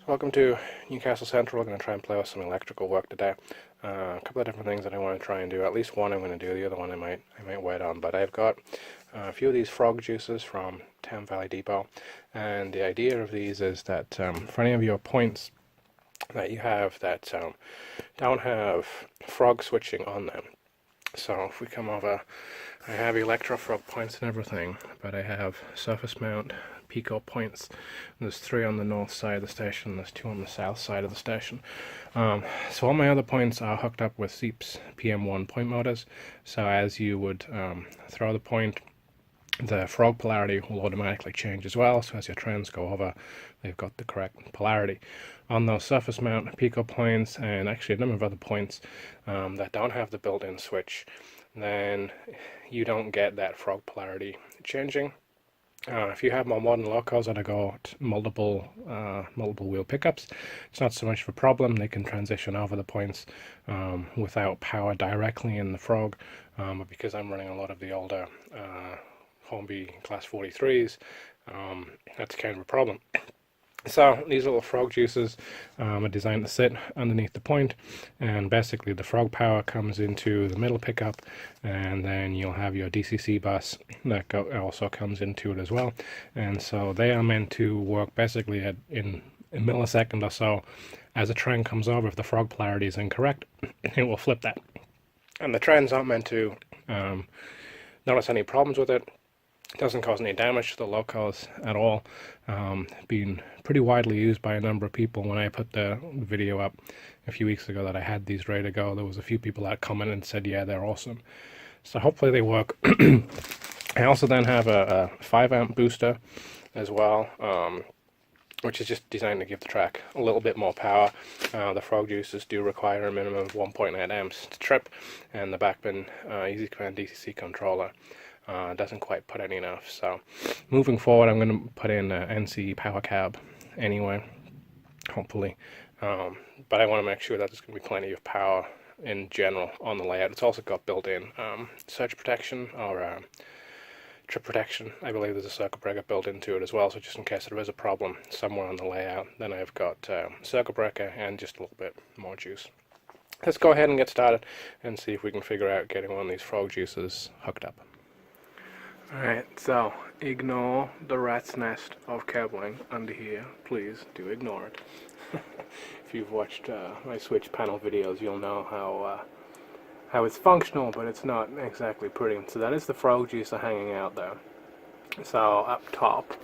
Welcome to Newcastle Central. We're going to try and play with some electrical work today. A couple of different things that I want to try and do. At least one I'm going to do, the other one I might wait on. But I've got a few of these frog juices from Thames Valley Depot, and the idea of these is that for any of your points that you have that don't have frog switching on them. So if we come over, I have electro frog points and everything, but I have surface mount Pico points. There's 3 on the north side of the station, there's 2 on the south side of the station. So all my other points are hooked up with SEEP's PM1 point motors, so as you would throw the point, the frog polarity will automatically change as well, so as your trends go over, they've got the correct polarity. On those surface mount Pico points, and actually a number of other points that don't have the built-in switch, then you don't get that frog polarity changing. If you have more modern locos that have got multiple wheel pickups, it's not so much of a problem. They can transition over the points without power directly in the frog, but because I'm running a lot of the older Hornby class 43s, that's kind of a problem. So these little frog juices are designed to sit underneath the point, and basically the frog power comes into the middle pickup, and then you'll have your DCC bus that also comes into it as well. And so they are meant to work basically in a millisecond or so. As a trend comes over, if the frog polarity is incorrect, it will flip that. And the trends aren't meant to notice any problems with it. It doesn't cause any damage to the locos at all. Been pretty widely used by a number of people. When I put the video up a few weeks ago that I had these ready to go, there was a few people that commented and said, yeah, they're awesome. So hopefully they work. I also then have a 5 amp booster as well, which is just designed to give the track a little bit more power. The frog juices do require a minimum of 1.8 amps to trip, and the backbin Easy Command DCC controller doesn't quite put any enough. So moving forward, I'm going to put in an NC power cab anyway, hopefully, but I want to make sure that there's going to be plenty of power in general on the layout. It's also got built-in surge protection or trip protection. I believe there's a circuit breaker built into it as well, so just in case there is a problem somewhere on the layout, then I've got circuit breaker and just a little bit more juice. Let's go ahead and get started and see if we can figure out getting one of these frog juices hooked up. Alright, so ignore the rat's nest of cabling under here. Please do ignore it. If you've watched my switch panel videos, you'll know how it's functional, but it's not exactly pretty. So that is the frog juicer hanging out there. So up top,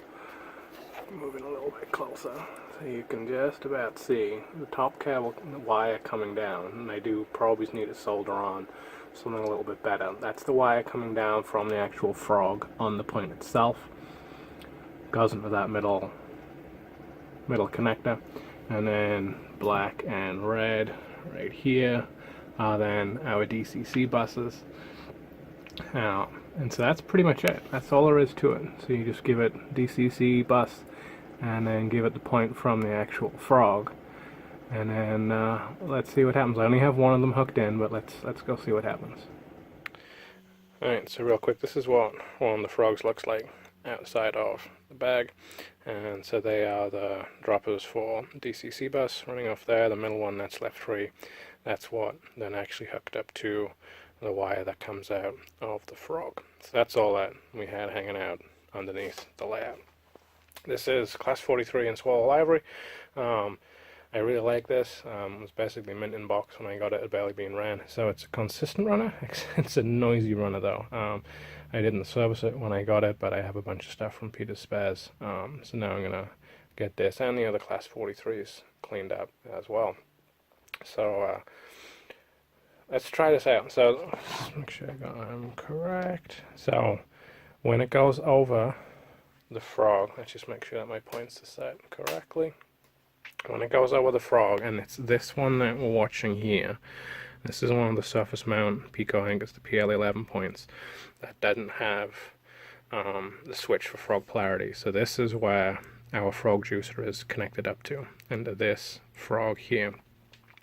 moving a little bit closer, so you can just about see the top cable wire coming down, and I do probably need to solder on something a little bit better. That's the wire coming down from the actual frog on the point itself. Goes into that middle connector, and then black and red right here are then our DCC buses. And so that's pretty much it. That's all there is to it. So you just give it DCC bus, and then give it the point from the actual frog. And then let's see what happens. I only have one of them hooked in, but let's go see what happens. Alright, so real quick, this is what one of the frogs looks like outside of the bag. And so they are the droppers for DCC bus running off there. The middle one that's left free, that's what then actually hooked up to the wire that comes out of the frog. So that's all that we had hanging out underneath the layout. This is class 43 in Swallow Ivory. I really like this. It was basically mint in box when I got it. It had barely been ran, so it's a consistent runner. It's a noisy runner though. I didn't service it when I got it, but I have a bunch of stuff from Peter's Spares, so now I'm gonna get this and the other class 43s cleaned up as well. So let's try this out. So let's make sure I'm correct. So when it goes over the frog, let's just make sure that my points are set correctly. When it goes over the frog, and it's this one that we're watching here, this is one of the surface mount Pico, I think it's the PL11 points, that doesn't have the switch for frog polarity. So this is where our frog juicer is connected up to, into this frog here.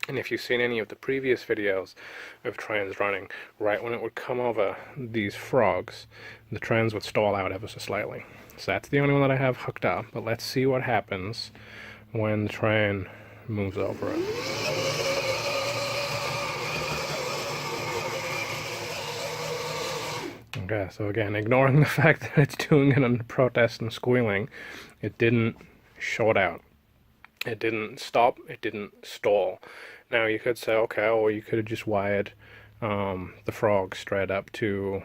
And if you've seen any of the previous videos of trans running, right when it would come over these frogs, the trans would stall out ever so slightly. So that's the only one that I have hooked up, but let's see what happens when the train moves over it. Okay, so again, ignoring the fact that it's doing it under protest and squealing, it didn't short out. It didn't stop, it didn't stall. Now you could say, okay, or you could have just wired the frog straight up to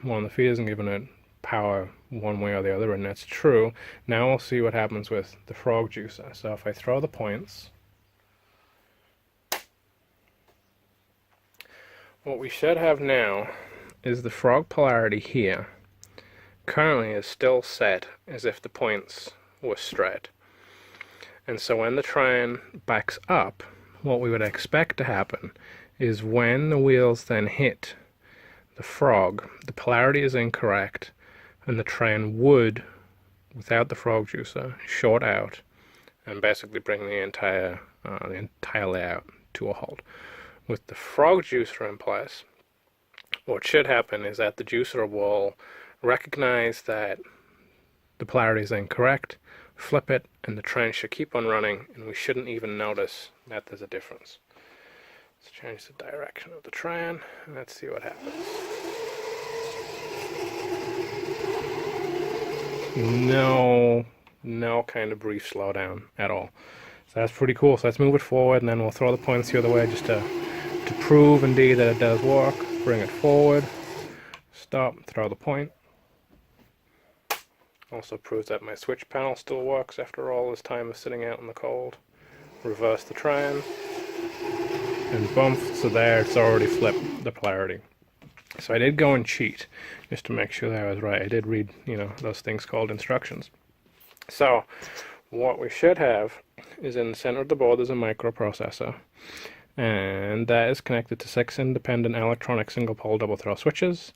one of the feeders and given it power one way or the other, and that's true. Now we'll see what happens with the frog juicer. So if I throw the points, what we should have now is the frog polarity here currently is still set as if the points were straight. And so when the train backs up, what we would expect to happen is when the wheels then hit the frog, the polarity is incorrect, and the train would, without the frog juicer, short out and basically bring the entire layout to a halt. With the frog juicer in place, what should happen is that the juicer will recognize that the polarity is incorrect, flip it, and the train should keep on running, and we shouldn't even notice that there's a difference. Let's change the direction of the train, and let's see what happens. No kind of brief slowdown at all. So that's pretty cool. So let's move it forward, and then we'll throw the points the other way just to prove indeed that it does work. Bring it forward, stop, throw the point. Also proves that my switch panel still works after all this time of sitting out in the cold. Reverse the train, and bump, so there it's already flipped the polarity. So I did go and cheat, just to make sure that I was right. I did read, those things called instructions. So, what we should have is in the center of the board there's a microprocessor, and that is connected to 6 independent electronic single-pole double-throw switches.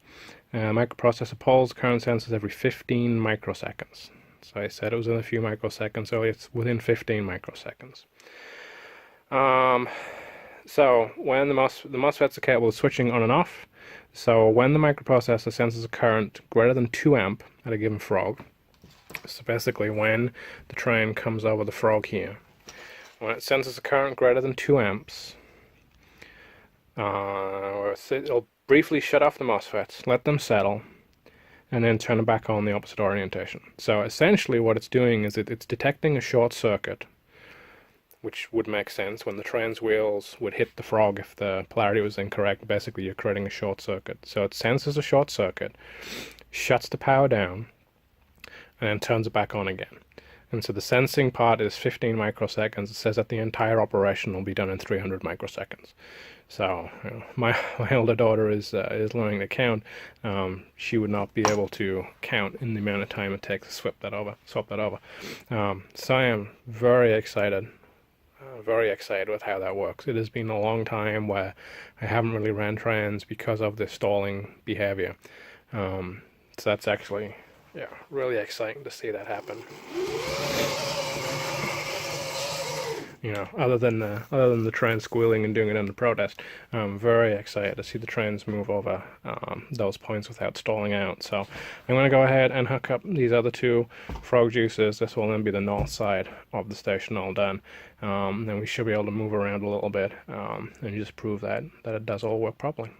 Microprocessor pulls current sensors every 15 microseconds. So I said it was in a few microseconds, so it's within 15 microseconds. So when the MOSFETs are capable of switching on and off, so when the microprocessor senses a current greater than 2 amp at a given frog, so basically when the train comes over the frog here, when it senses a current greater than 2 amps, it'll briefly shut off the MOSFETs, let them settle, and then turn it back on the opposite orientation. So essentially what it's doing is it's detecting a short circuit, which would make sense when the train's wheels would hit the frog if the polarity was incorrect. Basically you're creating a short circuit. So it senses a short circuit, shuts the power down, and then turns it back on again. And so the sensing part is 15 microseconds. It says that the entire operation will be done in 300 microseconds. So my older daughter is learning to count. She would not be able to count in the amount of time it takes to swap that over. So I am very excited with how that works. It has been a long time where I haven't really ran trains because of this stalling behavior. So that's actually, really exciting to see that happen. Other than the train squealing and doing it under protest, I'm very excited to see the trains move over those points without stalling out. So I'm going to go ahead and hook up these other 2 frog juicers. This will then be the north side of the station all done. Then we should be able to move around a little bit and just prove that it does all work properly.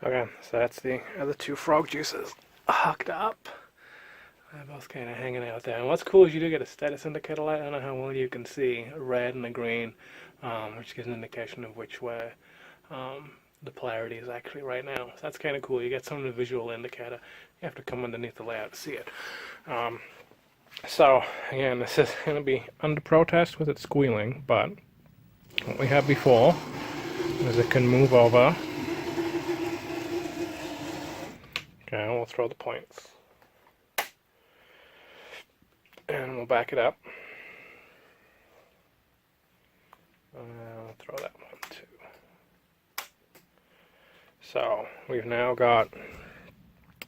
Okay, so that's the other 2 frog juicers hooked up. They're both kind of hanging out there. And what's cool is you do get a status indicator light. I don't know how well you can see a red and a green, which gives an indication of which way the polarity is actually right now. So that's kind of cool. You get some of the visual indicator. You have to come underneath the layout to see it. So again, this is going to be under protest with it squealing, but what we had before is it can move over. Okay, we'll throw the points. And we'll back it up. I'll throw that one too. So we've now got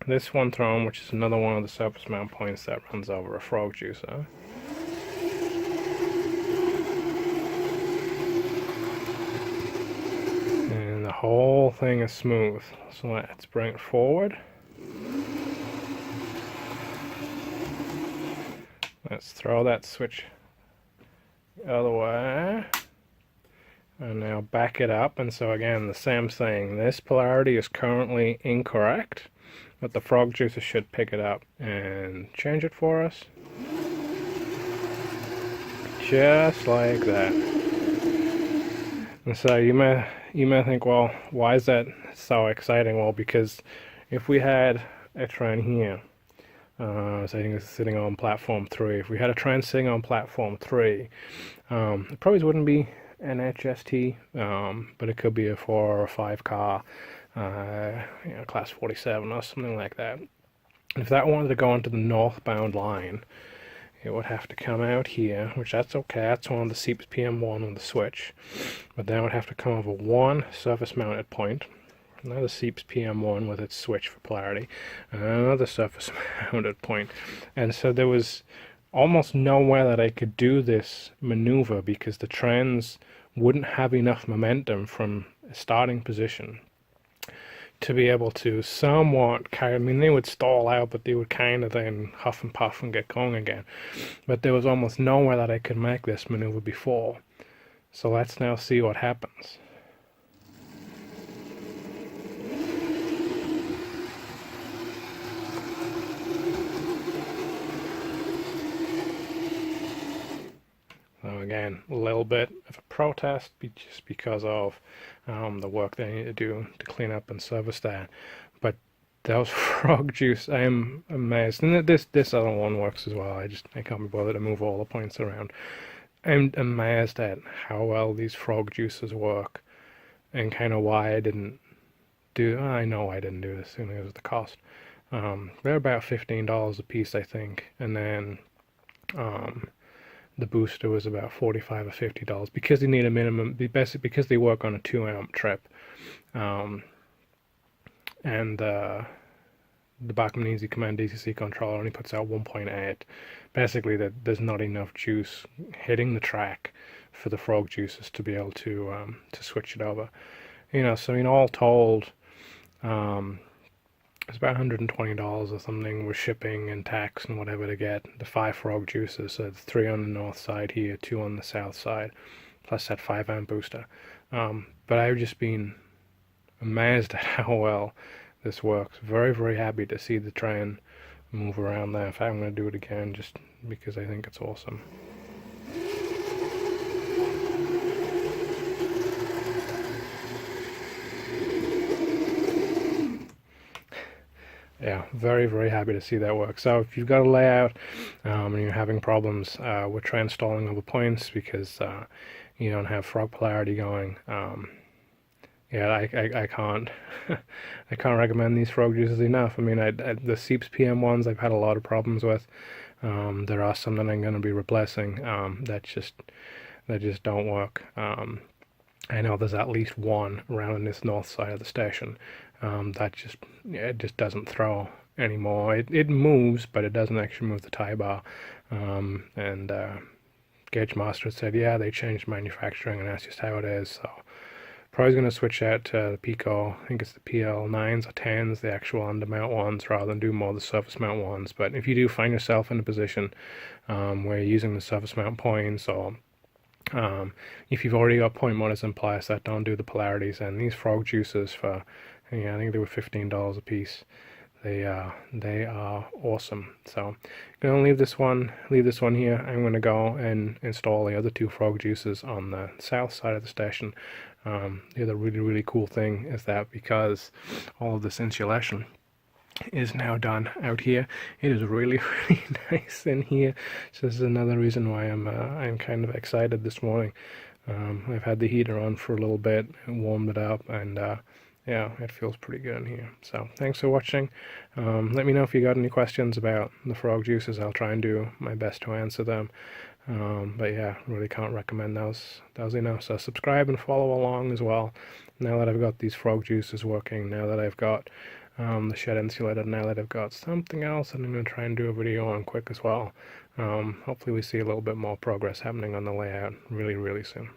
this one thrown, which is another one of the surface mount points that runs over a frog juicer. And the whole thing is smooth. So let's bring it forward. Let's throw that switch other way. And now back it up, and so again, the same thing. This polarity is currently incorrect, but the frog juicer should pick it up and change it for us. Just like that. And so you may think, well, why is that so exciting? Well, because if we had a train here, so I think it's sitting on platform 3. If we had a train sitting on platform 3, it probably wouldn't be an HST, but it could be a 4 or a 5 car, class 47 or something like that. If that wanted to go onto the northbound line, it would have to come out here, which that's okay, that's on the SEEPS PM1 with the switch, but then it would have to come over one surface mounted point, another SEEPS PM1 with its switch for polarity, and another surface mounted point. And so there was almost nowhere that I could do this maneuver because the trains wouldn't have enough momentum from a starting position to be able to somewhat carry. I mean, they would stall out, but they would kind of then huff and puff and get going again. But there was almost nowhere that I could make this maneuver before. So let's now see what happens. So again, a little bit of a protest just because of the work they need to do to clean up and service that. But those frog juice, I am amazed. And this other one works as well. I can't be bothered to move all the points around. I'm amazed at how well these frog juices work, and kind of why I didn't do. I know I didn't do this soon as the cost. They're about $15 a piece, I think, and then the booster was about $45 or $50 because they need a minimum, because they work on a 2-amp trip, and the Bachmann Easy Command DCC controller only puts out 1.8. Basically, there's not enough juice hitting the track for the frog juices to be able to switch it over. So all told, it's about $120 or something with shipping and tax and whatever to get the 5 frog juices. So it's 3 on the north side here, 2 on the south side, plus that 5-amp booster. But I've just been amazed at how well this works. Very, very happy to see the train move around there. In fact, I'm going to do it again just because I think it's awesome. Yeah, very, very happy to see that work. So if you've got a layout and you're having problems with train stalling over points because you don't have frog polarity going, yeah, I can't I can't recommend these frog juices enough. I mean, the SEEPS PM1s I've had a lot of problems with. There are some that I'm going to be replacing that just don't work. I know there's at least one around on this north side of the station that it just doesn't throw anymore. It moves, but it doesn't actually move the tie bar. And Gauge Master said, yeah, they changed manufacturing, and that's just how it is. So probably going to switch out to the Pico. I think it's the PL9s or 10s, the actual undermount ones, rather than do more of the surface mount ones. But if you do find yourself in a position where you're using the surface mount points, or if you've already got point motors in place that don't do the polarities, and these frog juices for, I think they were $15 a piece. They are awesome. So I'm gonna leave this one here. I'm gonna go and install the other 2 frog juices on the south side of the station. The other really, really cool thing is that because all of this insulation is now done out here, it is really, really nice in here. So this is another reason why I'm kind of excited this morning. I've had the heater on for a little bit and warmed it up, and yeah, it feels pretty good in here. So thanks for watching. Let me know if you got any questions about the frog juices. I'll try and do my best to answer them. But yeah, really can't recommend those enough. So subscribe and follow along as well. Now that I've got these frog juices working, now that I've got the shed insulator, now that I've got something else that I'm going to try and do a video on quick as well. Hopefully we see a little bit more progress happening on the layout really, really soon.